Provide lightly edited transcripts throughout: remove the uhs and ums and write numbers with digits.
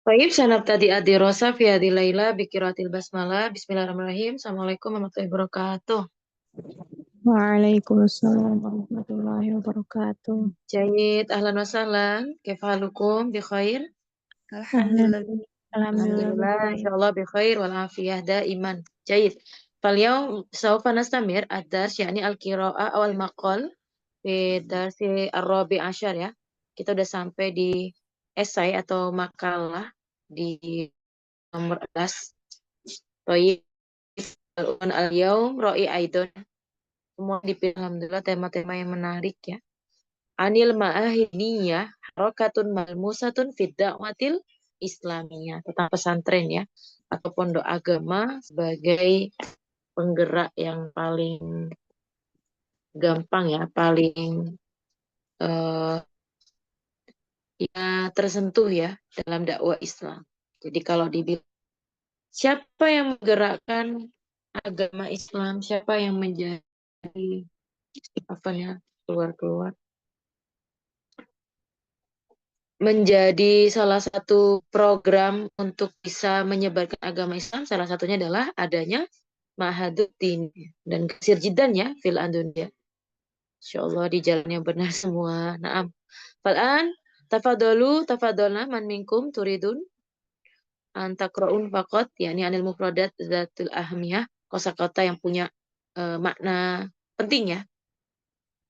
Baik, sanabtadi ad-dirasa fi hadhil laila bi qiraatil basmalah. Bismillahirrahmanirrahim. Assalamualaikum warahmatullahi wabarakatuh. Waalaikumsalam warahmatullahi wabarakatuh. Jayid, ahlan wa sahlan. Kaifa halukum? Bi khair? Ahlan, Alhamdulillah. alhamdulillah Alhamdulillah, bikhair. insyaallah bi khair wal afiyah daiman. Jayid. Falyawm sawfa nastamir ad-dars yakni al-qiraa'ah awal maqal fi darsi ar-rabi asyar ya. Kita udah sampai di esai atau makalah di nomor 11. Baik, al-yaum ra'i aidon. Semua dipilih alhamdulillah tema-tema yang menarik ya. Anil ma'ahidniyah harokatun malmusatun fid da'watil islamiyah. Tentang pesantren ya. Atau pondok agama sebagai penggerak yang paling gampang ya. Paling eh, ya tersentuh ya dalam dakwah Islam. Jadi kalau dibilang siapa yang menggerakkan agama Islam, siapa yang menjadi apa ya keluar-keluar menjadi salah satu program untuk bisa menyebarkan agama Islam, salah satunya adalah adanya Mahaduddin dan Kasir Jidan ya fil Andunia. Insyaallah di jalan yang benar semua. Naam. Fal'an tafadolna man minkum turidun antakraun faqat yakni anil mufradat zatul ahmiyah, kosakata yang punya makna penting ya.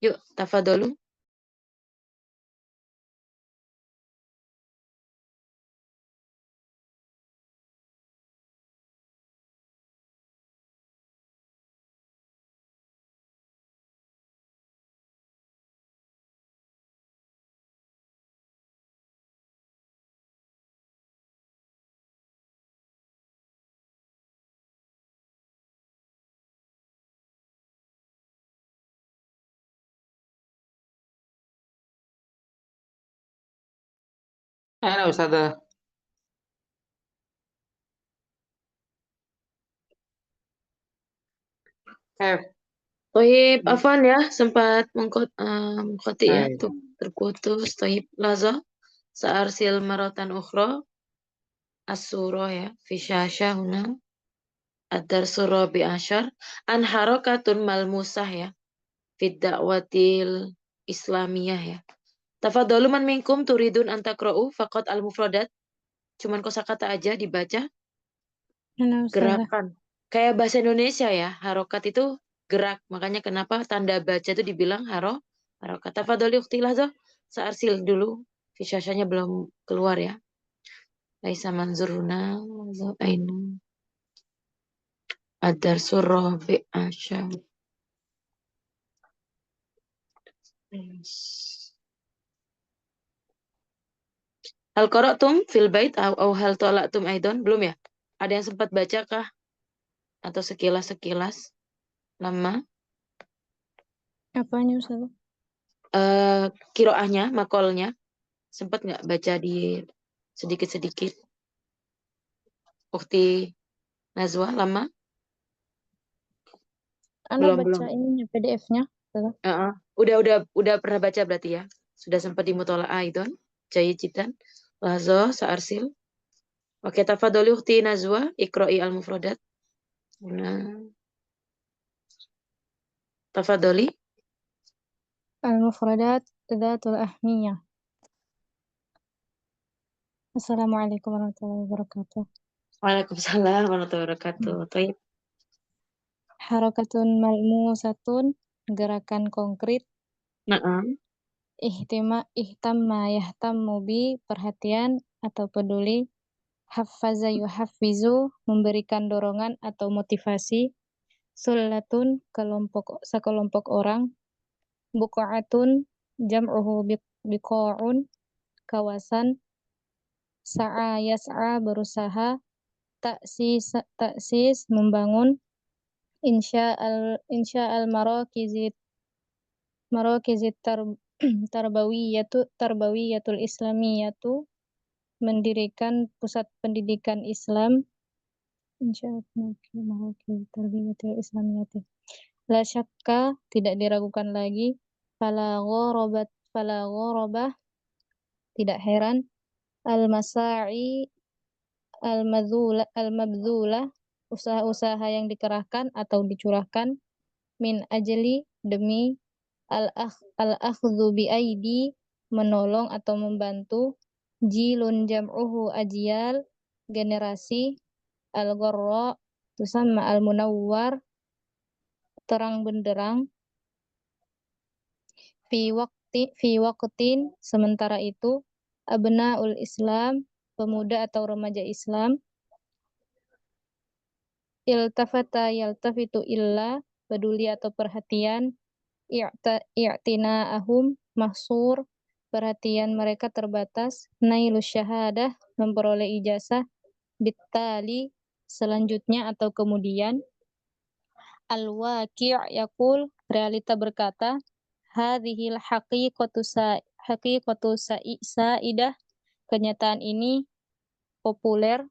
Yuk, tafadolu. Halo Ustazah. Eh, Tohib, Afan ya, sempat mengkoti ya, Hai. tuh terputus. Tohib, Lazo, Sa'arsil maratan ukhra, As-surah ya, Fisyasha huna, Ad-darsurah bi asyar, An harakatun malmusah ya, Fid da'watil islamiyah ya. Tafadalu man minkum turidun antakra'u, Faqat al-mufradat, cuman kosakata aja dibaca, Halo Ustazah. gerakan. Kayak bahasa Indonesia ya, harokat itu gerak. Makanya kenapa tanda baca itu dibilang harokat. Tafadholi ukhti Lahza, Sa'arsil dulu. Fisyasanya belum keluar ya. Laisa manzuruna, ainu. Adar surah bi asya. Hal qara'tum fil bait au hal tala'tum aidon? Belum ya? Ada yang sempat baca kah? Atau sekilas-sekilas? Lama? Apanya Ustazah? Kiroahnya, makolnya. Sempat nggak baca di sedikit-sedikit? Ukti Nazwa lama? Ana baca Belum. ininya PDF-nya, Ustazah. Heeh. Udah pernah baca berarti ya? Sudah sempat di mutola'ah itu? Jayid jidan. Lazo, Sa'arsil. Oke, tafadholi ukti Nazwa, Iqra'i al-mufradat. Nah, tafadholi. Al-mufradat dzatul ahmiyah. Assalamualaikum warahmatullahi wabarakatuh. Waalaikumsalam warahmatullahi wabarakatuh. Taib. Harakatun malmusatun, gerakan konkret. Naam. Ihtamma yahtammu bi, perhatian atau peduli. Haffaza yuhaffizu, memberikan dorongan atau motivasi. Sullatun, sekelompok orang. Buqa'atun, jam'uhu biqa'un, kawasan. Sa'a yas'a, berusaha. Taksis, membangun. Insya'al marakizit tarbawiyatul islamiyatu, mendirikan pusat pendidikan Islam. Insya'al marakizit tarbawiyatul islamiyatu. La syakka, tidak diragukan lagi. Fala gharabah, tidak heran. Al-masa'i al-mabdhula, usaha-usaha yang dikerahkan atau dicurahkan, min ajli, demi, al-akhdhu bi aidi, menolong atau membantu, jilun jam'uhu ajyal, generasi, al-gharra, tusamma al-munawwar, terang benderang, fi waqtin, sementara itu, abnaul Islam, pemuda atau remaja Islam, iltafata yaltafitu illa, peduli atau perhatian, i'tina'ahum mahsur, perhatian mereka terbatas, nailus syahadah, memperoleh ijazah, bittali, selanjutnya atau kemudian, al-waqi' yaqul, realita berkata, hadhil haqiqatu sa'idah, kenyataan ini populer,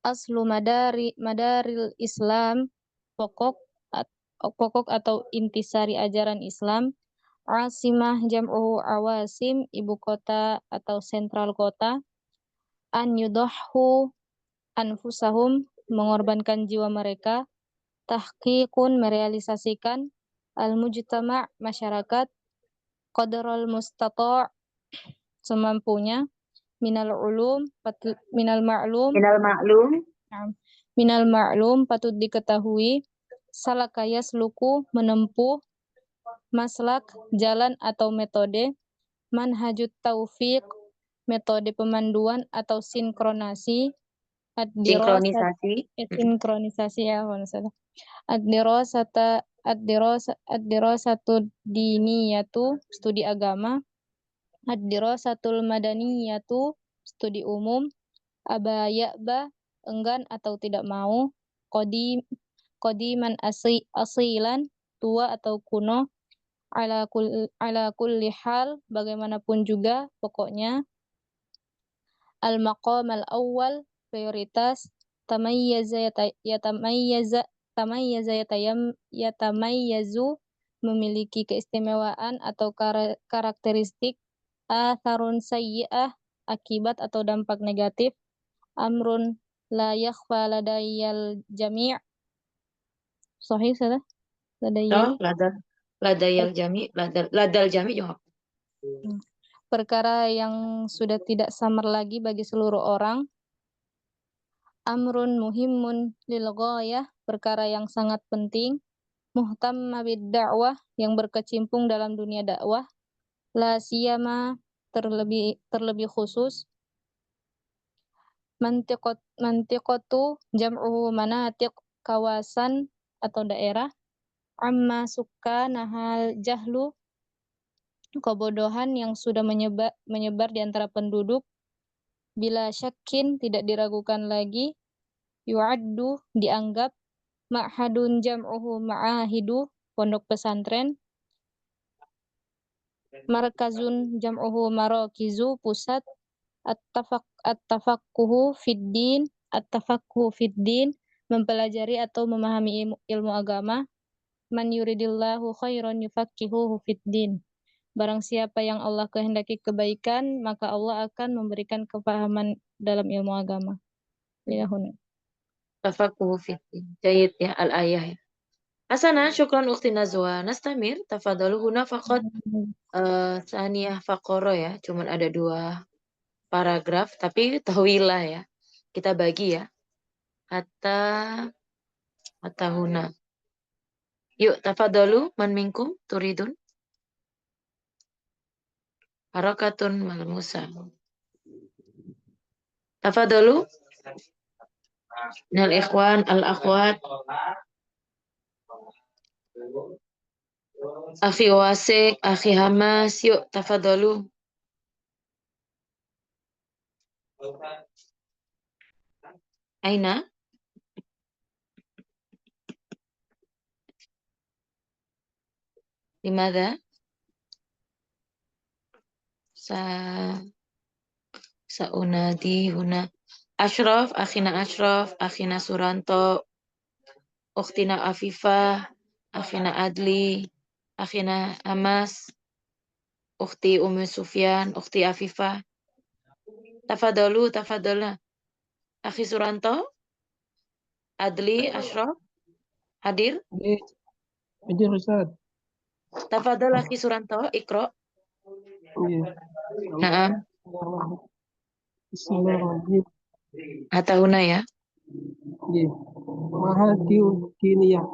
aslu madaril Islam, pokok pokok atau intisari ajaran Islam, asimah jam'u awasim, ibu kota atau sentral kota, an yudahhu anfusahum, mengorbankan jiwa mereka, tahqiqun, merealisasikan, al-mujtama', masyarakat, qadarul mustata' semampunya, minal ulum, minal ma'lum, Minal ma'lum. minal ma'lum, patut diketahui, salaka yasluku, menempuh, maslak, jalan atau metode, manhajut taufiq, metode pemanduan atau sinkronasi, ad-dirasat, Sinkronisasi. sinkronisasi ya, kalau nggak salah. Ad-dirasatu diniyatu, studi agama, ad-dirasatul madaniyatu, studi umum, aba ya'ba, enggan atau tidak mau, qadiman asilan, tua atau kuno, ala kulli hal, bagaimanapun juga, pokoknya, al-maqam al-awwal, prioritas, yatamayyazu, memiliki keistimewaan atau karakteristik, atharun sayyi'ah, akibat atau dampak negatif, amrun la yakhfa ladayal jami', sahih salah, ladayal, Ladayal jami, ladal jami juga. perkara yang sudah tidak samar lagi bagi seluruh orang, amrun muhimmun lil ghayah, perkara yang sangat penting, muhtamma bid da'wah, yang berkecimpung dalam dunia dakwah, la siyama, terlebih khusus, mantiqatu jam'u manatiq, kawasan atau daerah, amma nahal jahlu, kebodohan yang sudah menyebar di antara penduduk, bila syakin, tidak diragukan lagi, yu'addu, dianggap, ma'hadun jam'uhu ma'ahidu, pondok pesantren, markazun jam'uhu marakizu, pusat, at-tafaqquhu fiddin, mempelajari atau memahami ilmu agama, man yuridillahu khairan yufaqihuhu fiddin, barang siapa yang Allah kehendaki kebaikan, maka Allah akan memberikan kepahaman dalam ilmu agama. Ilahun. Tafakuhu fiddin. Jayid ya, al-ayah ya. Hasana, syukran ukhti Nazwa. Nastamir, tafadalu huna faqat saniyah faqoro ya. Cuman ada 2 paragraf, tapi tawilah ya. Kita bagi ya. Hatta huna. Yuk, tafadalu, man minkum, turidun. Harakatun malmusa. Tafadalu. Nal ikhwan, al-akhwat. Akhi Wasik, Akhi Hamas, yuk tafadalu. Aina? Limada? Saunadi huna. Ashraf, Akhina Suranto, Ukhtina Afifah, Akhina Adli, Akhina Hamas, Ukhti Sufyan, Ukhti Afifah. Tafadolna. Akhi Suranto, Adli, Ashraf, hadir. Hadir Ustaz. Tafadol Akhi Suranto, Iqra. Iya. Naam. Bismillahirrahmanirrahim. Atahuna ya. Iya. Mahadiu kiniyah.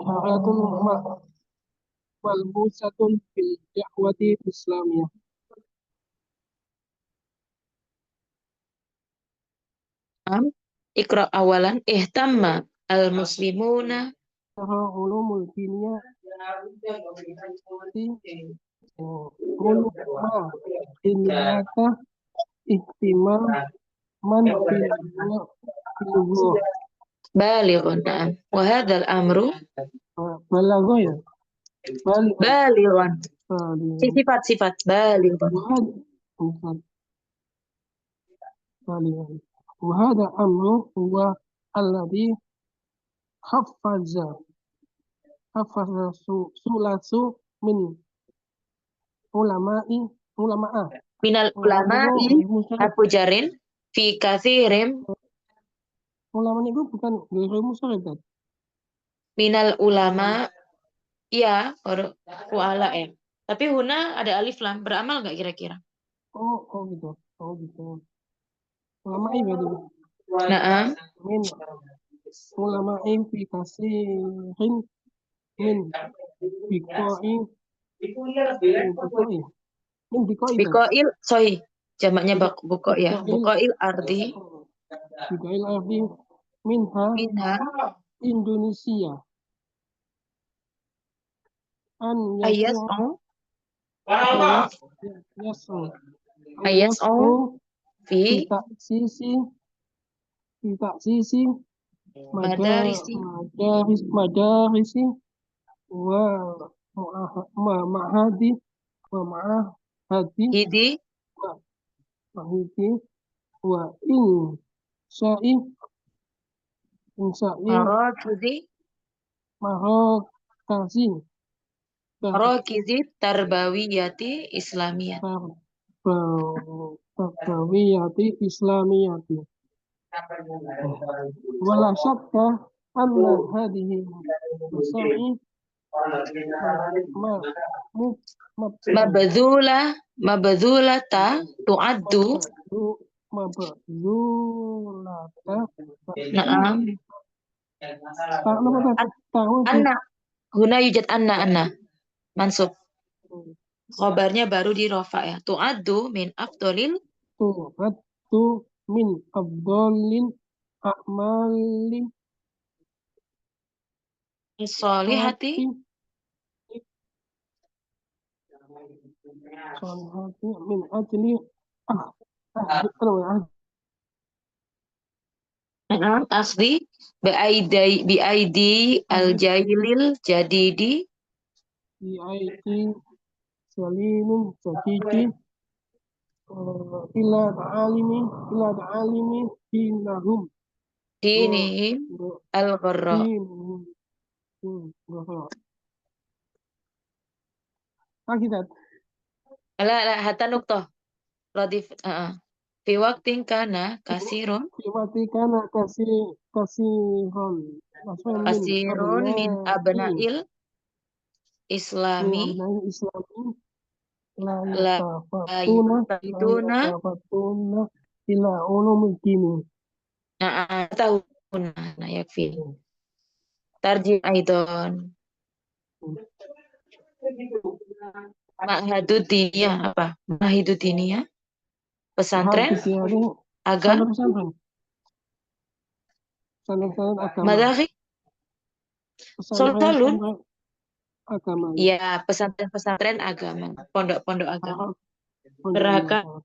Syaratul malbusatun fil da'wati islamiyah. Naam. Iqra awalan. Ihtamma al-muslimuna. Ulumul kiniyah ulumma kiniyata ihtimam man fil Balighun. Naam. Wa hadzal amru balago ya. balighun. Sifat balighun. وهذا أمر هو الذي حفظ sulasu min ulama'a Minal ulama'i Abu Jarin fi kathirim. Ulama itu bukan ghairu musyarikat. Minal ulama ya ala ya. Tapi huna ada alif lam, beramal nggak kira-kira? Oh gitu. Ulama'i berarti. Naam. Min ulama'i fi kathirin min biqa'i min biqa'i Bikoil sohi. Jamaknya buko ya. Bukoil ardi. Biqa'il ardi minha Indonesia. Ayas fi sisi madarisi wa ma'ahadi hidi wa insya'i marokizi tarbawiyati islamiyah. Tarbawiyati islamiyati. Wala syakka anna hadhihi masa'i mabdzulata tu'addu na'am anna huna yujad anna mansub khobarnya baru di rofa ya. Tu'addu min afdolil a'malin sholihati min ajli asli biaidi al-jailil jadidi biaidi salimin jadidi ila ta'alimi dinihim al-gharra. La hatta nuqtah radif fi waqtin kana kasirun min abna'il islami la yafiduna ila ulumul dini. Tahuna yakfi. Tarji aidon. Ma'hadud diniyah apa? Ma'hadud diniyah? Pesantren? Agama? Pesantren agama. Madari? Soltalun? Agama. Ya, pesantren agama, pondok-pondok agama. Gerakan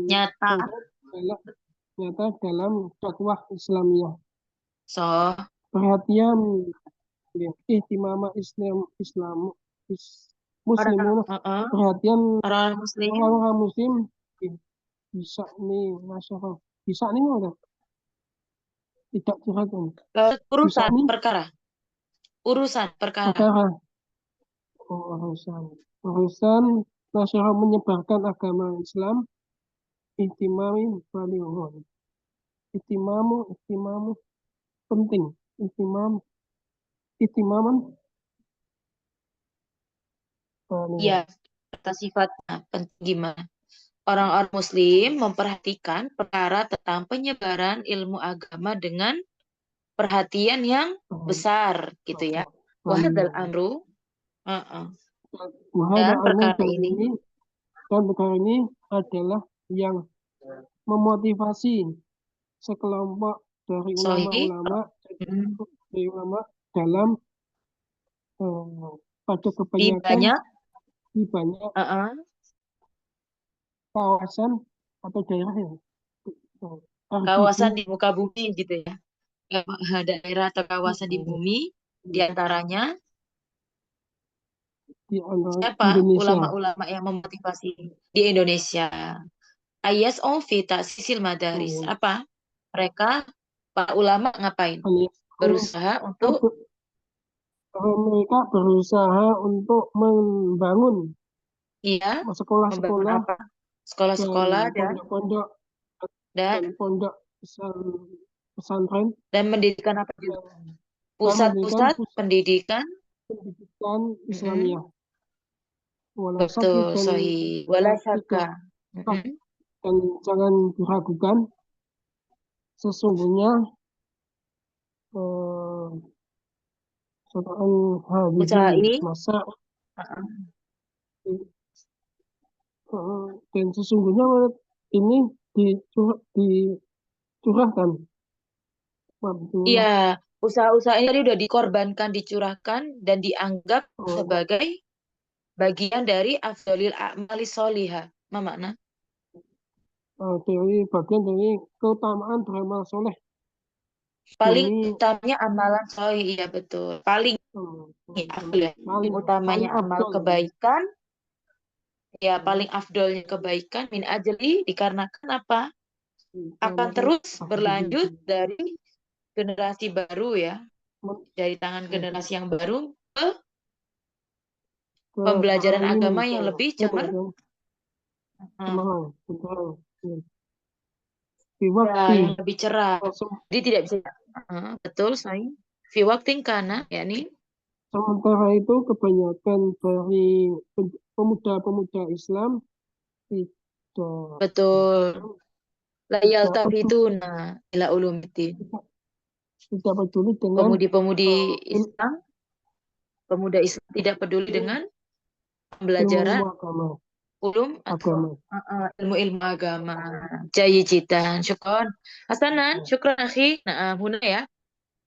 nyata dalam dakwah Islamiyah. Perhatian ihtimama muslimun perhatian orang muslim bisa nih masyarakat bisa nih enggak tidak curhatkan urusan perkara urusan nasional menyebarkan agama Islam ihtimamin balighun. Ihtimamu penting. Ihtimaman balighun. Ya, kata sifatnya penting gimana? Orang-orang Muslim memperhatikan perkara tentang penyebaran ilmu agama dengan perhatian yang besar, gitu ya. Wahadal amru, Wahada dan anu perkara ini, dan perkara ini adalah yang memotivasi sekelompok dari sohi, ulama dalam pada di kebanyakan banyak di banyak kawasan atau daerah yang kawasan di muka bumi, gitu ya. Daerah atau kawasan di bumi, di antaranya di siapa Indonesia. ulama-ulama yang memotivasi di Indonesia. Ayas fi ta'sisil madaris. Apa? Mereka, para ulama ngapain? Berusaha untuk Mereka berusaha untuk membangun membangun sekolah-sekolah apa? dan Sekolah-sekolah pondok-pondok dan dan pondok pesantren mendidikan apa juga? dan mendirikan Pusat-pusat pusat pendidikan. pendidikan Mm-mm. Islamiyah. Walau sakit Betul, dan sohi. Wala tidak syaka. Mm-mm. dan jangan diragukan sesungguhnya eh, soal Usaha hadhihi ini, masa uh-uh. dan sesungguhnya ini dicurahkan Iya, Abdullah usaha-usaha ini tadi udah dikorbankan, dicurahkan, dan dianggap sebagai bagian dari afdolil a'mali soliha. Apa makna? dari bagian dari keutamaan beramal soleh Paling dari utamanya amalan soleh, iya betul. Paling afdol ya. paling Utamanya amal afdol kebaikan, ya paling afdolnya kebaikan min ajli dikarenakan apa? Akan terus berlanjut dari generasi baru ya, dari tangan generasi yang baru ke pembelajaran agama yang lebih cemerlang. Ya, yang lebih cerah. Jadi tidak bisa. Betul, saya. Fi waktin kana, yakni Sementara itu kebanyakan dari pemuda-pemuda Islam tidak betul. Layal tidak peduli, tafituna ila ulumiddin. tidak peduli dengan Pemudi-pemudi ilmu Islam, pemuda Islam tidak peduli dengan pembelajaran agama. atau ilmu-ilmu agama. Jayijitan, syukron. Hasanan, syukron akhi. Nah, huna ya.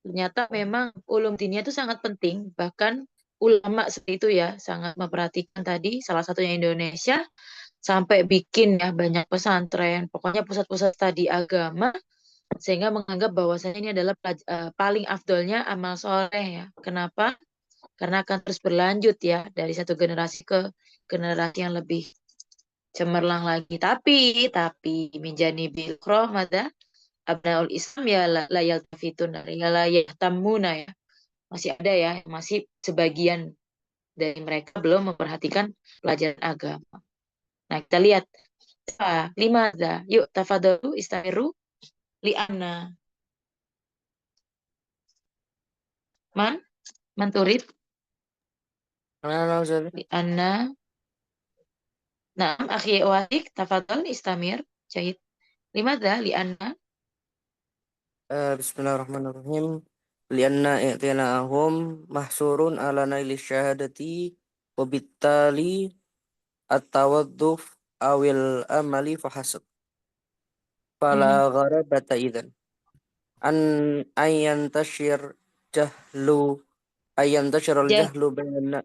Ternyata memang ulum diniyah itu sangat penting. Bahkan ulama seperti itu ya, sangat memperhatikan tadi, salah satunya Indonesia, sampai bikin ya banyak pesantren, pokoknya pusat-pusat studi agama, sehingga menganggap bahwasanya ini adalah paling afdolnya amal soleh ya. Kenapa? Karena akan terus berlanjut ya, dari satu generasi ke generasi yang lebih cemerlang lagi. Tapi minjani bil mada abnaul Islam ya la yaltafitun ya la yahtamuna ya. Masih ada ya, masih sebagian dari mereka belum memperhatikan pelajaran agama. Nah, kita lihat lima ada. Yuk tafadalu istamiru li'anna man manturid li'anna. Nah, akhi wadik tafadal istamir jahit. Limadha li'anna Bismillahirrahmanirrahim. Lianna i'tina'ahum mahsurun ala naili syahadati wabittali at-tawadduf awil amali fahasab. Fala gharabata idzan an ayantashir jahlu ayantashirul jah jahlu bainan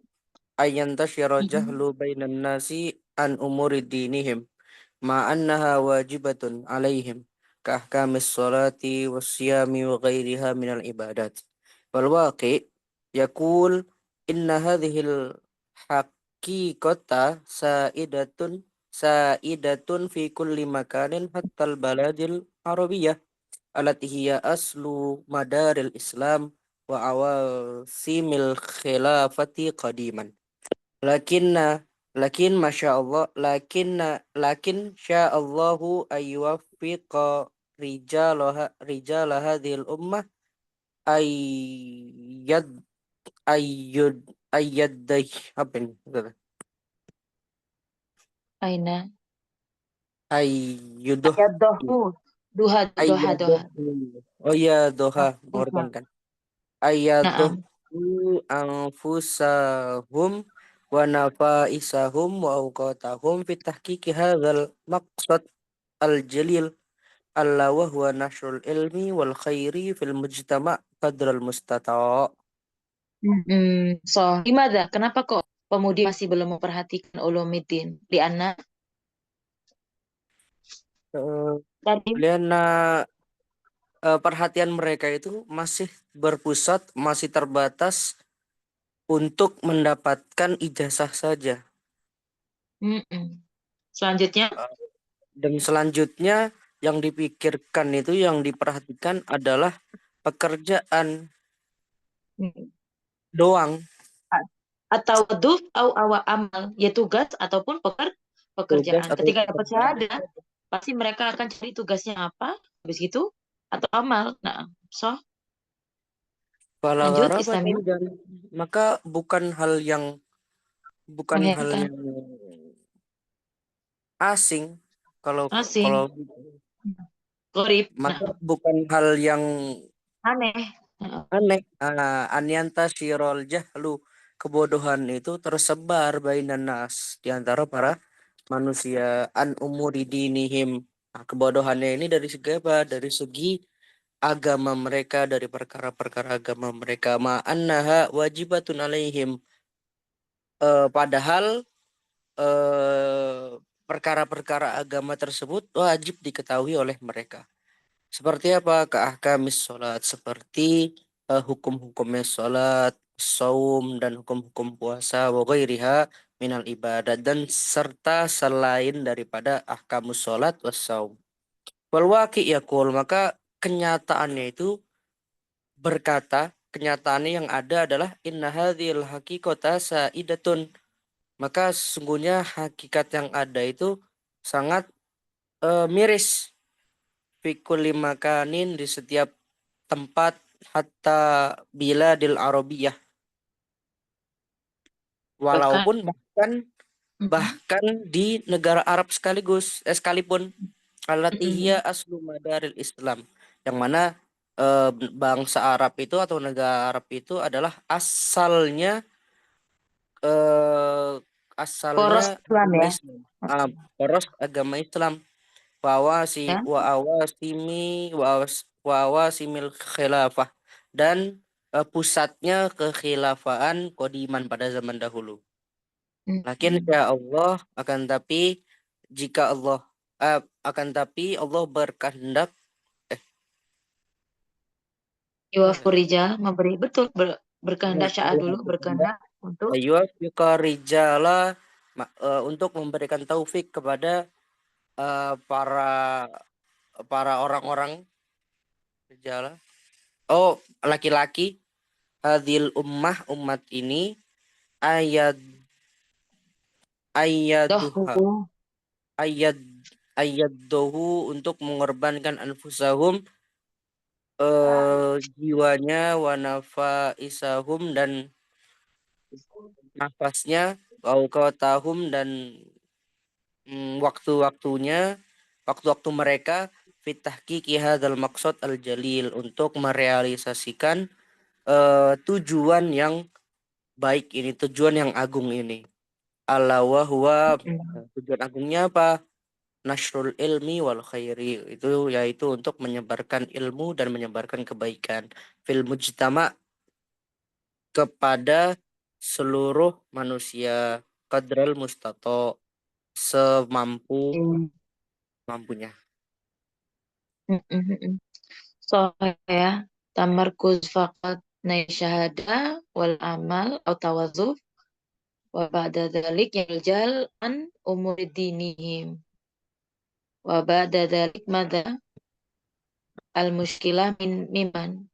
ayantashirul jahlu bainan nasi an umuri dinihim ma annaha wajibatun alaihim كأحكام الصلاة والصيام وغيرها من العبادات والواقع يقول إن هذه الحقيقة سائدة في كل مكان حتى البلاد العربية التي هي أصل مدار الإسلام وعواصم الخلافة قديما. Lakinna masya Allah lakin sya'allahu ayyuwaffiqa rijal hadhil ummah ayyad ayyud ayyaddah apa ini? Aina. Ayyuduh Ayat dohu. Doha. oh iya doha Doha. mengorbankan ayaduh Naam. anfusahum wa nafaisahum wa awqatahum fi tahqiqi hadzal maqsad al-jalil alla wa huwa nashrul ilmi wal khairi fil mujtama' qadral mustata'. So, gimana? Kenapa kok pemudi masih belum memperhatikan Ulumuddin? Liana Eh, tadi. Liana perhatian mereka itu masih berpusat, masih terbatas untuk mendapatkan ijazah saja. Selanjutnya, Dan selanjutnya yang dipikirkan itu, yang diperhatikan adalah pekerjaan doang. atau duf atau awal amal, ya tugas ataupun Tugas pekerjaan. atau Ketika dapat pekerjaan. syahadah, pasti mereka akan cari tugasnya apa, habis itu atau amal. Nah, so Fala lanjut gharabata Islamiyah dan maka bukan hal yang mengherankan, asing kalau asing, gorib, maka bukan hal yang aneh. Nah, aneh. Anyanta syirol jahlu, kebodohan itu tersebar bainan nas di antara para manusia an umuri dinihim. Kebodohannya ini dari segi apa? Dari segi agama mereka, dari perkara-perkara agama mereka. Ma'annaha wajibatun alaihim. Padahal perkara-perkara agama tersebut wajib diketahui oleh mereka. Seperti apa? Keahkamis sholat. Seperti hukum-hukumnya sholat, saum, dan hukum-hukum puasa. Wa ghairiha minal ibadat. Dan serta selain daripada ahkamus sholat was saum. Wal waqi' yaqul, maka kenyataannya itu berkata, kenyataannya yang ada adalah inna hadhil haqiqata sa'idatun. Maka sesungguhnya hakikat yang ada itu sangat miris. Fi kulli makanin, di setiap tempat, hatta biladil arabiyah. Walaupun bahkan di negara Arab sekalipun. Allati hiya aslu madaril Islam, yang mana bangsa Arab itu atau negara Arab itu adalah eh, asalnya poros Islam agama ya. Islam. Poros agama Islam. Ya. Wa awasimil khilafah, dan pusatnya kekhilafaan Qadiman pada zaman dahulu. Lakin ya Allah, jika Allah akan tapi Allah berkehendak Rijal memberi betul berkehendak syaa dulu berkehendak untuk rijala untuk memberikan taufik kepada para orang-orang rijala. Oh, laki-laki hadil umat ini ayat ayaduha dohu ayat ayat dohu untuk mengorbankan anfusahum jiwanya, wa nafaisahum dan nafasnya, wa tahum dan waktu-waktu mereka fitahqiqi hadzal maqsad al-jalil, untuk merealisasikan tujuan yang baik ini, tujuan yang agung ini. Ala wa huwa, tujuan agungnya apa? Nasrul ilmi wal khairi, itu yaitu untuk menyebarkan ilmu dan menyebarkan kebaikan fil mujtama, kepada seluruh manusia, qadral mustato, mampunya. So ya, tamarkuz faqat nai syahadah wal amal atau tawazuf wa ba'da dzalik yaljal an umuri dinihim wa ba'da dzalik madza al muskilah min miman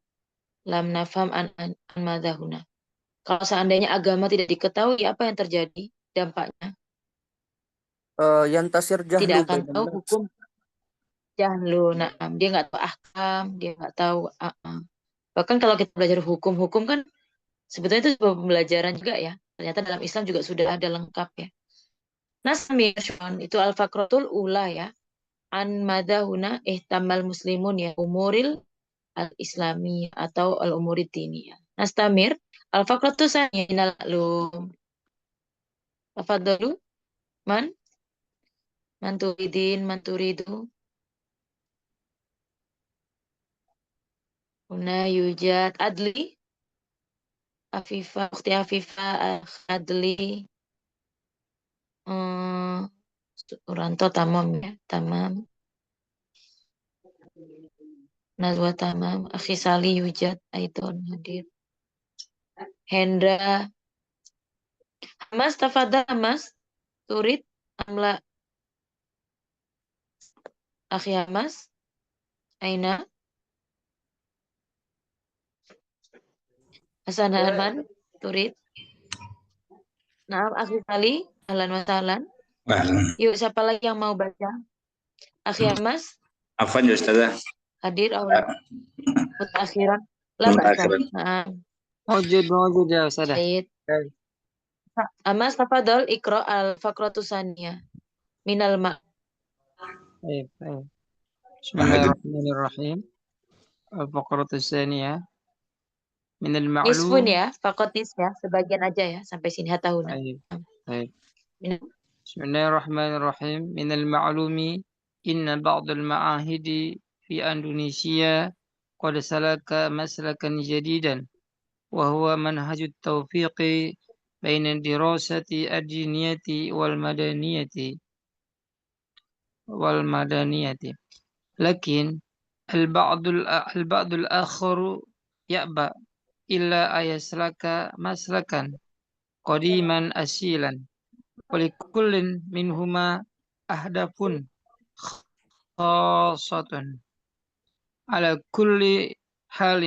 lam nafham an madza huna. Kalau seandainya agama tidak diketahui, apa yang terjadi dampaknya? Yantasir Tidak jahlu akan bainan tahu nas. hukum jahlu. Nah, dia nggak tahu ahkam, dia nggak tahu. Bahkan kalau kita belajar hukum-hukum kan sebetulnya itu sebuah pembelajaran juga ya. Ternyata dalam Islam juga sudah ada lengkap ya. Nasmir itu al-fakratul ula ya. An madahuna ihtamal muslimun ya umuril al-islami atau al-umurid diniyah. Nastamir al-fakratu sani minal ma'lum. Tafadhalu man manturidu. Huna yujad adli Afifa, ukhti Afifa, Adli, Uranto tamam ya, tamam. Nazwa tamam, Akhi Sali yujad, Aidon hadir. Hendra, Hamas tafadhal Hamas, turid amla Akhi Hamas, Aina, Hasan Harman, turid. Naam Akhi Sali, ahlan wa sahlan. Yuk siapa lagi yang mau baca? Akhi Hamas, Afwan ya Ustazah. hadir Allah mutakhiran. La ba'sa. Mutakhiran. Naam. موجود يا أستاذة. Baik. Hamas tafadhal ikra al-faqratu saniyah minal ma. طيب بسم الله الرحمن الرحيم. الفقرة الثانية من Nisfun المعلوم. ya, fakot nisf ya, sebagian aja ya, sampai sini hatahuna. طيب بسم الله الرحمن الرحيم. من المعلوم إن بعض المعاهد في أندونيسيا قد سلك مسلكا جديدا وهو منهج التوفيق بين الدراسة الدينية والمدنية لكن البعض الآخر يأبى إلا أن يسلك مسلكا قديما أصيلا ولكل منهما أهداف خاصة على كل حال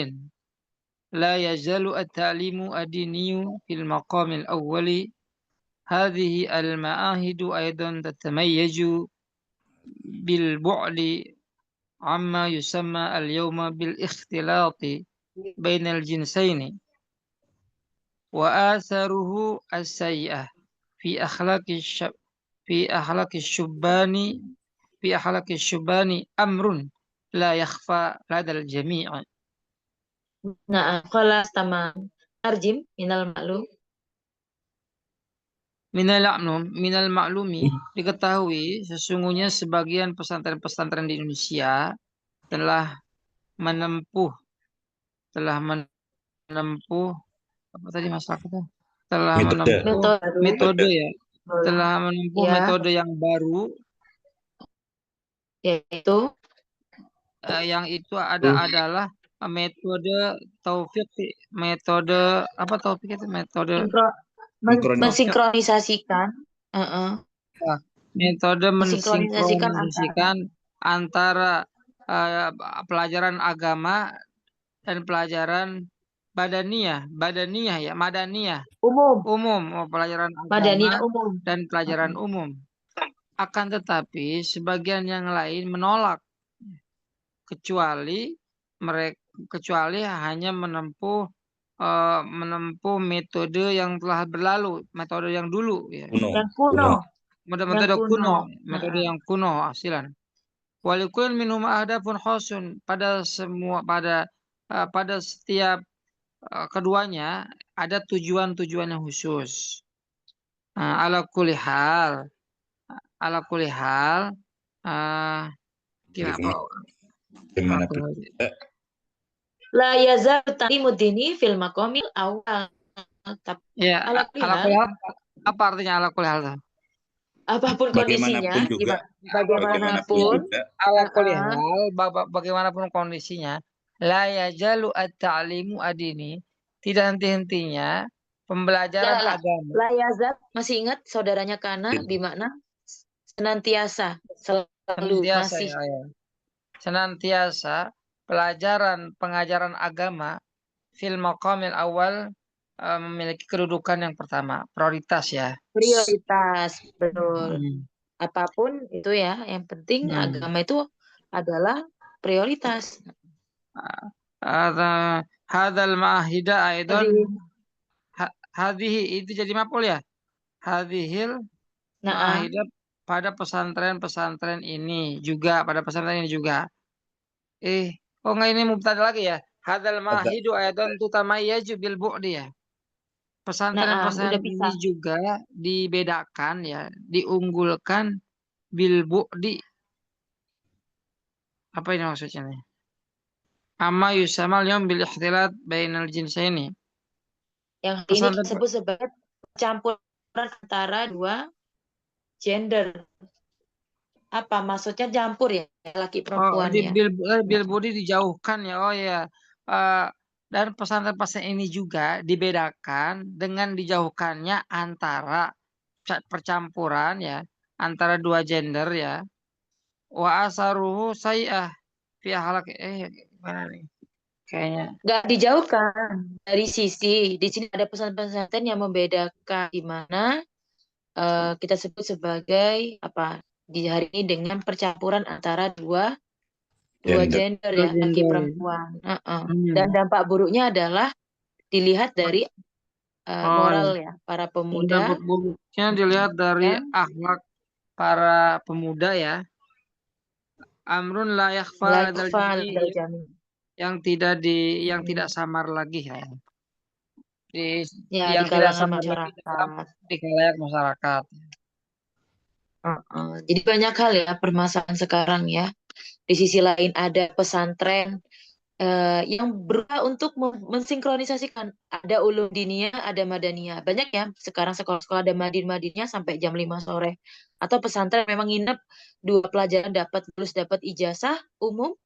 لا يزال التعليم الديني في المقام الأول. هذه المعاهد أيضا تتميز بالبعد عما يسمى اليوم بالاختلاط بين الجنسين وآثاره السيئة في أخلاق الشبان أمر لا يخفى لدى الجميع. Nah, khalas tamam. Tarjim minal maklum. Minal maklumi diketahui sesungguhnya sebagian pesantren-pesantren di Indonesia telah menempuh apa tadi masalah kita? Telah menempuh metode ya. Telah menempuh Ya. metode yang baru Yaitu yang itu adalah metode taufik, metode apa taufik itu metode mensinkronisasikan. Metode Mensinkronisasikan mensinkronisasikan antara pelajaran agama dan pelajaran madaniyah umum, pelajaran Madaniyah agama umum dan pelajaran umum. Akan tetapi sebagian yang lain menolak kecuali hanya menempuh metode yang telah berlalu, metode yang dulu ya. Yang kuno. Metode yang kuno asilan. Walikul minhum ahdafun khosun, pada setiap keduanya ada tujuan-tujuan yang khusus. Ala kulli hal Gimana La yazal ta'limu dini fil maqamil awal. Ya, ala kulli hal apa artinya ala kulli hal? Apapun kondisinya, bagaimanapun, ala kulli hal, bagaimanapun kondisinya, la yazalu at-ta'limu adini, tidak henti-hentinya pembelajaran agama. La yazal, masih ingat saudaranya Kana bimakna senantiasa, selalu, masih. Ya. Senantiasa pengajaran agama fil maqamil awal memiliki kedudukan yang pertama, prioritas ya. Prioritas, betul. Hmm. Apapun itu ya, yang penting Hmm. agama itu adalah prioritas. Hadal ma'ahida aidon. Tadi. Hadihi itu jadi maf'ul ya. Hadihil Nah, ma'ahida pada pesantren-pesantren ini juga, pada pesantren ini juga. Oh enggak, ini mubtada lagi ya. Hadal mahidu aidon tutamayyaju bil bu'di ya. Pesantren-pesantren udah ini bisa. juga dibedakan ya, diunggulkan bil bu'di. Apa ini maksudnya nih? Amma yusamal yom bil ikhtilat bainal jinsaini. Yang ini Pesantren disebut sebagai campuran antara dua gender. Apa maksudnya campur ya, laki perempuan ya? bil bu'di dijauhkan ya. Oh ya. Dan pesantren-pesantren ini juga dibedakan dengan dijauhkannya antara percampuran ya, antara dua gender ya. Wa asaruhu sayah fi ahlak gimana nih? Kayaknya Nggak dijauhkan dari sisi. Di sini ada pesan-pesantren yang membedakan di mana kita sebut sebagai apa di hari ini dengan percampuran antara dua gender ya, laki perempuan. Dan dampak buruknya adalah dilihat dari moral ya para pemuda. dampak buruknya dilihat dari akhlak para pemuda ya. Amrun la yakhfa ladal jami, yang tidak samar lagi ya. Ya, Yang di tidak kalangan samar lagi dalam masyarakat. di khalayak masyarakat. Jadi banyak hal ya permasalahan sekarang ya. Di sisi lain ada pesantren yang berusaha untuk mensinkronisasikan. Ada ulum diniyah, ada madaniyah. Banyak ya sekarang sekolah-sekolah ada madin-madinnya sampai jam 5 sore. Atau pesantren memang nginep 2 pelajaran lulus dapat ijazah umum,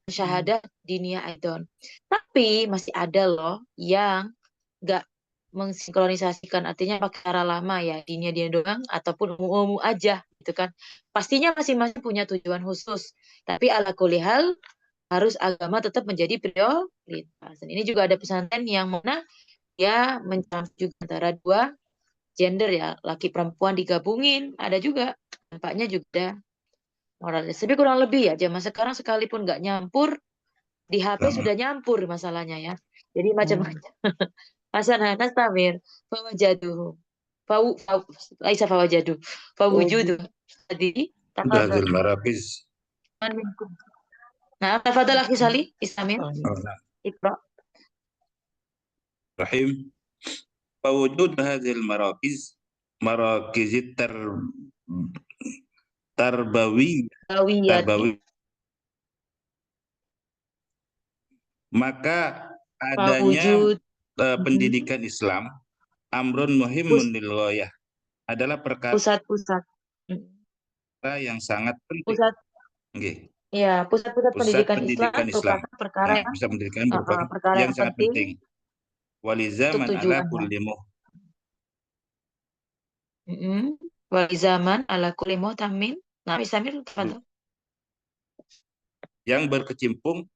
syahadat diniyah aidon. Tapi masih ada loh yang nggak mensinkronisasikan, artinya pakai cara lama ya, dia doang ataupun umum aja gitu kan. Pastinya masing-masing punya tujuan khusus, tapi ala kulihal harus agama tetap menjadi prioritas. Dan ini juga ada pesantren yang mana ya mencampur juga antara dua gender ya, laki perempuan digabungin, ada juga tampaknya juga moralis. Tapi kurang lebih ya zaman sekarang sekalipun nggak nyampur, di HP sudah nyampur masalahnya ya. Jadi macam-macam. Hasan Hanas Tamir, fawajadu, Laisa fawajadu, fawujudu. Tadi, Hadal marakiz. Nah, tafadhal akhi Sali, Istamir. Iqra. Rahim. Fawujud hadhil marakiz tarbawi, maka adanya pendidikan Islam amrun muhimmun lil ghayah adalah perkara pusat-pusat yang sangat penting. Ya, pusat-pusat pendidikan Islam merupakan perkara yang yang sangat penting. Walizaman ala kulli walizaman ala kulli muhtamin. Nah, Istamir, tafadhal. Yang berkecimpung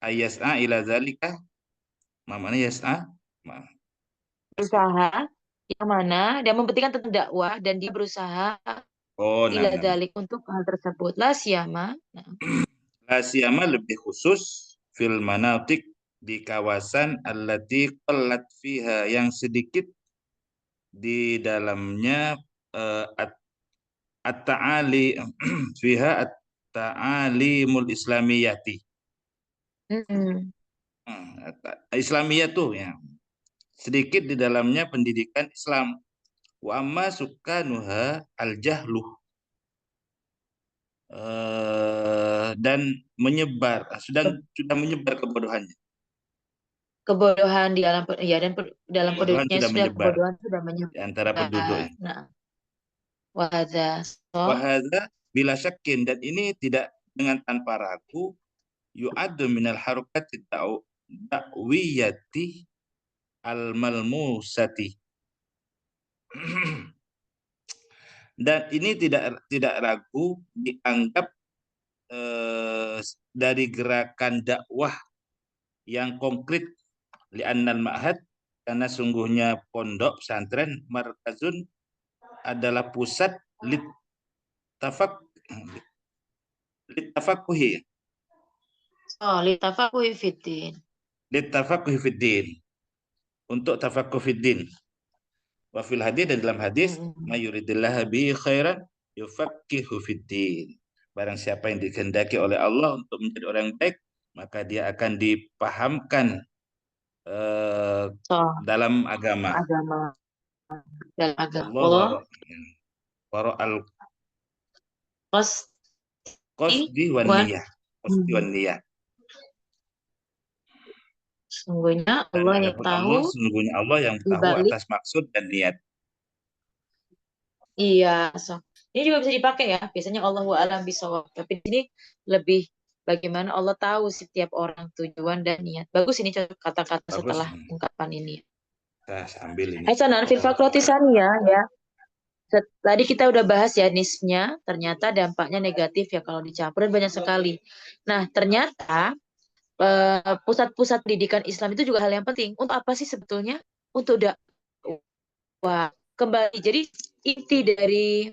ayas'a ila zalika, mana yas'a? Berusaha yang mana dia mempentingkan tentang dakwah dan dia berusaha ila dzalik untuk hal tersebut. La siyama. La siyama lebih khusus fil manatik di kawasan allati qallat fiha yang sedikit di dalamnya at-ta'ali fiha at-ta'alimul islamiyati. Islamiyah tuh ya. Sedikit di dalamnya pendidikan Islam. Wa amma sukanuha al-jahluh. Dan menyebar, sudah menyebar kebodohannya. Kebodohan di alam dan dalam penduduknya kebodohan sudah menyebar di antara penduduk. Nah, wahada bila syakin, dan ini tidak dengan tanpa ragu, yu'addu minal harokati da'wiyati al-malmusati. Dan ini tidak ragu dianggap dari gerakan dakwah yang konkret, li'annal ma'had, karena sungguhnya pondok pesantren markazun adalah pusat litafakuhi Oh, litafakuhi fiddin. fiddin, untuk tafakuh fiddin. Wa fil hadis, dan dalam hadis, mayuridillah bihi khairan yufaqihu fiddin. Barang siapa yang dikehendaki oleh Allah untuk menjadi orang baik, maka dia akan dipahamkan So, dalam agama. agama. Dalam agama. Allah Allah wara al pasti qasdi wan wan. niyah. Qasdi wan niyah. Sungguhnya Dan Allah yang adapun tahu Allah, sungguhnya Allah yang di tahu balik. atas maksud dan niat. Iya, so. Ini juga bisa dipakai ya. Biasanya Allahu a'lam bishawab. Tapi di sini lebih bagaimana Allah tahu setiap orang tujuan dan niat. Bagus ini kata-kata Bagus. setelah ungkapan ini. Kita sambil ini. Hasanan fil fakrotisania ya. Tadi kita udah bahas ya nisfnya, ternyata dampaknya negatif ya kalau dicampur, dan banyak sekali. Nah, ternyata pusat-pusat pendidikan Islam itu juga hal yang penting. Untuk apa sih sebetulnya? Untuk dakwah. Kembali, jadi inti dari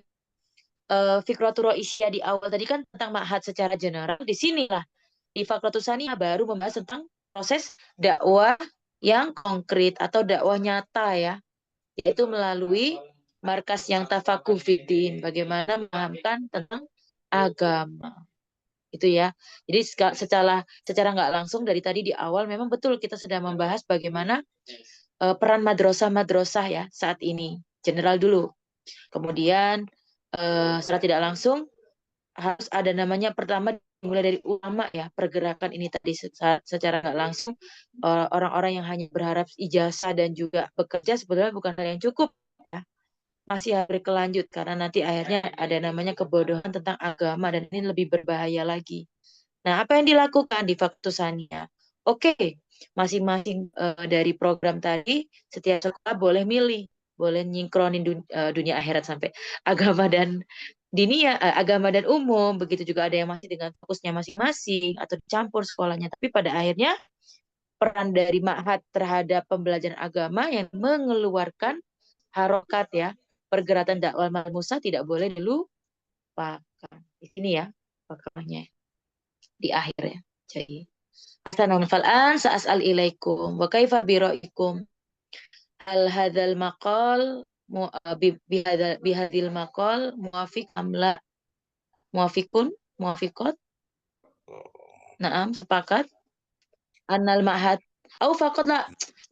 Fikratul Ro'isya di awal tadi kan tentang ma'had secara general. Di sinilah di Fakratus Saniyah baru membahas tentang proses dakwah yang konkret atau dakwah nyata ya, yaitu melalui markas yang tafakuh fiddin, bagaimana memahamkan tentang agama. Itu ya. Jadi secara nggak langsung dari tadi di awal memang betul kita sedang membahas bagaimana peran madrasah-madrasah ya saat ini. General dulu. Kemudian secara tidak langsung harus ada namanya, pertama mulai dari ulama ya, pergerakan ini tadi secara nggak langsung orang-orang yang hanya berharap ijazah dan juga bekerja sebetulnya bukan hal yang cukup ya. Masih harus berkelanjut karena nanti akhirnya ada namanya kebodohan tentang agama, dan ini lebih berbahaya lagi. Nah, apa yang dilakukan di Faktusania? Oke, masing-masing dari program tadi setiap sekolah boleh milih, boleh nyingkronin dunia akhirat sampai agama dan agama dan umum, begitu juga ada yang masih dengan fokusnya masing-masing atau dicampur sekolahnya. Tapi pada akhirnya peran dari ma'had terhadap pembelajaran agama yang mengeluarkan harokat ya, pergerakan dakwah Musa tidak boleh dilupakan. Di sini ya pokoknya di akhir ya. Jadi Hasanan fal'an sa'as'al ilaikum wa kaifa biraikum hal hadzal maqal bihadzal maqal muafiq amla muafikun muafiqat. Naam, sepakat. Annal ma'had au faqat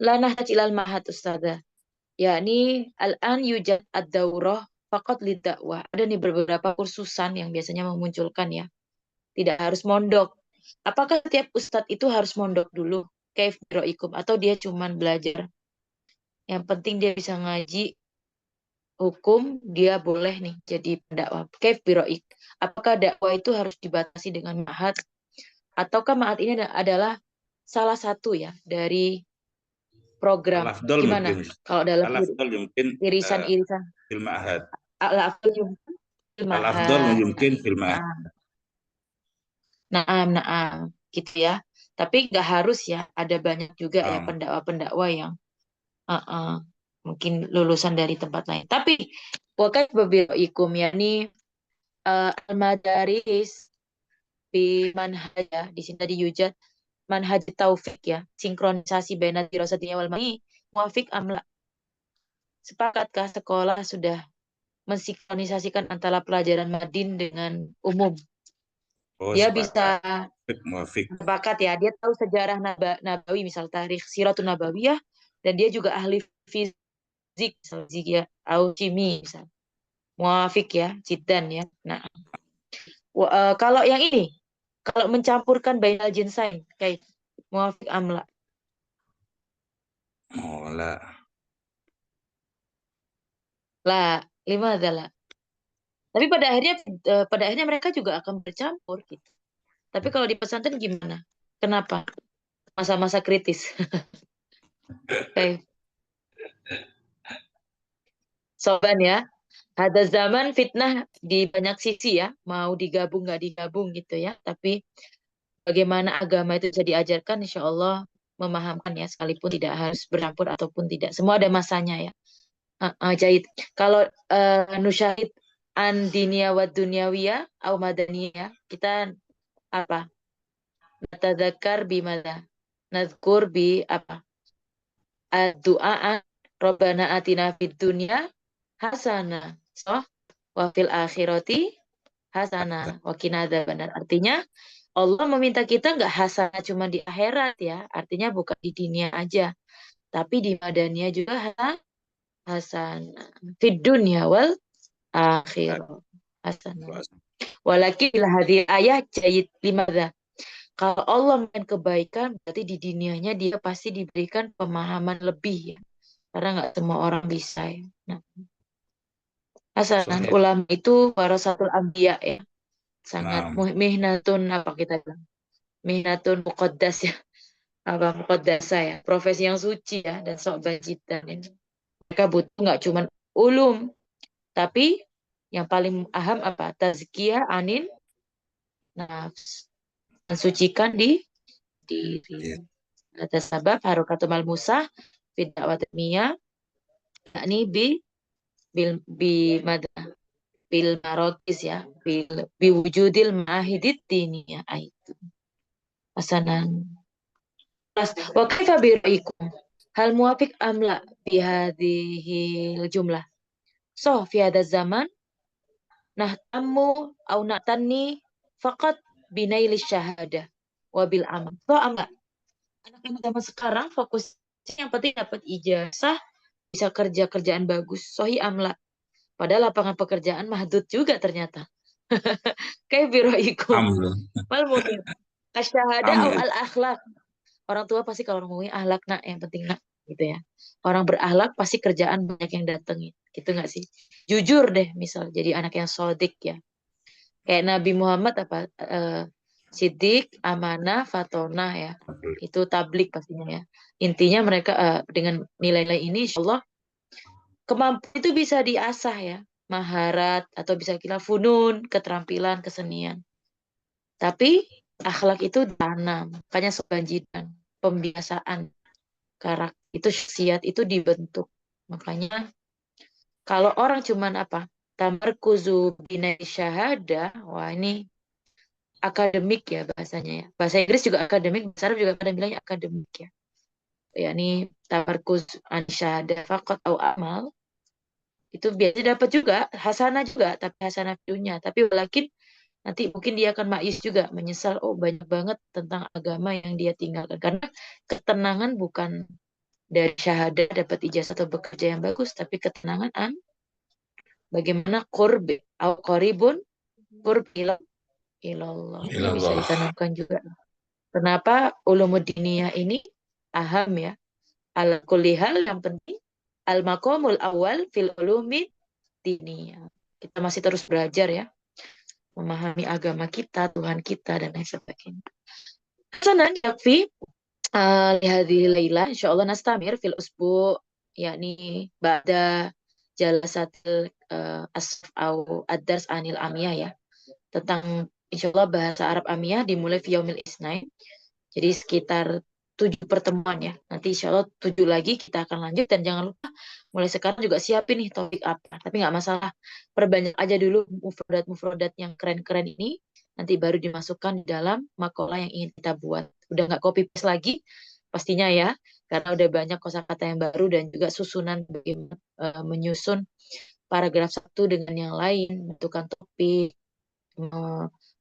la nahtaj ilal ma'had ustadzah. Yakni al-an yujad ad-daurah faqat lidakwah. Ada nih beberapa kursusan yang biasanya memunculkan ya. Tidak harus mondok. Apakah setiap ustadz itu harus mondok dulu? Kaif biroikum, atau dia cuman belajar? Yang penting dia bisa ngaji hukum, dia boleh nih jadi pendakwah. Kaif biroik. Apakah dakwah itu harus dibatasi dengan ma'had? Ataukah ma'had ini adalah salah satu ya dari program? Al-afdal Gimana? mungkin. Kalau dalam Al-afdal mungkin irisan-irisan fil ma'had. al-afdal Al-afdal ma'had. mungkin fil ma'had. Naam, gitu ya. Tapi nggak harus ya. Ada banyak juga ya pendakwa-pendakwa yang mungkin lulusan dari tempat lain. Tapi wakai bebiroikum yakni al-madaris bi manhaj ya. Di sini tadi yujad manhaj taufik ya. Sinkronisasi baina dirasatinya wal ma'i muafiq amla. Sepakatkah sekolah sudah mensinkronisasikan antara pelajaran madin dengan umum? Oh, Dia sepakat. bisa Muafiq. sepakat ya, dia tahu sejarah Nabawi, misal tarikh Siratun Nabawiyah, dan dia juga ahli fizik, misal ya, atau kimi, misal. Muafik ya, jiddan ya. Nah, kalau yang ini, kalau mencampurkan bainal jinsain, kayak muafik amla. Oh, la. Lah, lima adalah. Tapi pada akhirnya mereka juga akan bercampur gitu. Tapi kalau di pesantren gimana? Kenapa? Masa-masa kritis. Kayak Soban ya. Ada zaman fitnah di banyak sisi ya, mau digabung nggak digabung gitu ya. Tapi bagaimana agama itu bisa diajarkan, insya Allah memahamkan ya, sekalipun tidak harus bercampur ataupun tidak. Semua ada masanya ya. Jahit. Kalau nusyahid an dinia wa dunyawiyah au madaniyah, kita apa? Natadzakar bimada. Nazkur bi apa? Ad-du'a Rabbana atina fid dunya hasanah. So, wa fil akhirati hasanah wa qina adzabannar. Artinya Allah meminta kita nggak hasanah cuma di akhirat ya. Artinya bukan di dunia aja, tapi di madaniyah juga hasanah. Fid dunya wal akhirah hasanah. Walakin hadhihi ayat jayid limadha. Kalau Allah memberikan kebaikan, berarti di dunianya dia pasti diberikan pemahaman lebih ya. Karena nggak semua orang bisa ya. Nah, hasanan ulama itu warasatul anbiya ya. Sangat mihnatun apa kita bilang? Mihnatun muqaddas ya. Apa muqaddasa ya. Profesi yang suci ya dan sok bajitan ya. Mereka butuh nggak cuma ulum, tapi yang paling aham apa? Tazkiyah anin nafs. Mensucikan di diri. Ada sabab harokatul malmusah fi da'wat miyah yakni bil madah bil marokis ya bi wujudil ma'ahidid diniyah itu hasanan. Wa kaifa bi ra'yikum hal muwafiq amla bi hadhihi jumlah. So fi hadha zaman nahtamu au na'tani faqat binail syahada wa bil amal. So enggak, anak-anak zaman sekarang fokusnya yang penting dapat ijazah, bisa kerja kerjaan bagus, sohi amla. Padahal lapangan pekerjaan mahdud juga ternyata. Kayak biroikum. Mal mungkin asyhada au al akhlak. Orang tua pasti kalau ngomongin akhlak nak, yang penting nak gitu ya. Orang berakhlak pasti kerjaan banyak yang datengin. Gitu nggak sih? Jujur deh misal jadi anak yang sodik ya. Kayak Nabi Muhammad apa Siddiq, amanah, fatonah ya. Itu tablik pastinya ya. Intinya mereka dengan nilai-nilai ini insya Allah kemampuan itu bisa diasah ya. Maharat atau bisa kita funun, keterampilan, kesenian. Tapi akhlak itu tanam. Makanya sebanjidan, pembiasaan. Karakter itu syiat itu dibentuk. Makanya kalau orang cuman apa? Tamarkuzu binai syahada, wah ini akademik ya bahasanya ya. Bahasa Inggris juga akademik, bahasa Arab juga kadang bilangnya akademik ya. Yakni tamarkuz an syahada faqat au amal. Itu biasanya dapat juga hasanah juga, tapi hasanah dunia. Tapi walakin nanti mungkin dia akan ma'yus juga, menyesal, oh banyak banget tentang agama yang dia tinggalkan. Karena ketenangan bukan dari syahadat dapat ijazah atau bekerja yang bagus, tapi ketenangan bagaimana qurb au qaribun qurb ilallah. Ini bisa ditanamkan juga. Kenapa ulumuddiniyah ini aham ya? Ala kulli hal yang penting al-maqamul awal fil ulumi diniyah. Kita masih terus belajar ya. Memahami agama kita, Tuhan kita dan lain sebagainya. Hasanan yakfi lihadhihi laila insyaallah nastamir fil usbu yakni ba'da jalasatil asf au ad-dars anil amiyah ya. Tentang insyaallah bahasa Arab amiyah dimulai fi yaumil isnain. Jadi sekitar 7 pertemuan ya. Nanti insya Allah 7 lagi kita akan lanjut. Dan jangan lupa mulai sekarang juga siapin nih topik apa. Tapi nggak masalah. Perbanyak aja dulu mufrodat yang keren-keren ini. Nanti baru dimasukkan di dalam makalah yang ingin kita buat. Udah nggak copy paste lagi pastinya ya. Karena udah banyak kosakata yang baru dan juga susunan bagaimana menyusun paragraf satu dengan yang lain. Menentukan topik.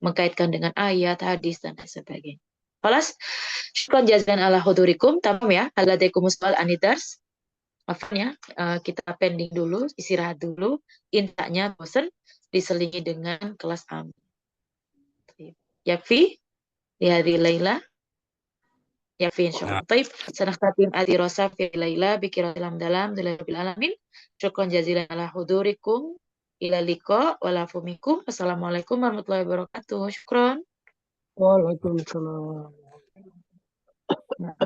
Mengkaitkan dengan ayat, hadis, dan lain sebagainya. Kelas, syukran jazakan ala hudurikum, tamam ya, haladekumus wal anidars. Maaf ya, kita pending dulu, istirahat dulu, intanya bosan, diselingi dengan kelas amin. Yakfi, di Laila, yakfi insyaallah. Taib, sanaktatim adirosa fi Laila, bikira dalam rabbil alamin. Syukran jazilan ala hudurikum, ila liqa, walafumikum. Assalamualaikum warahmatullahi wabarakatuh. Syukran. Waalaikumsalam. Nah,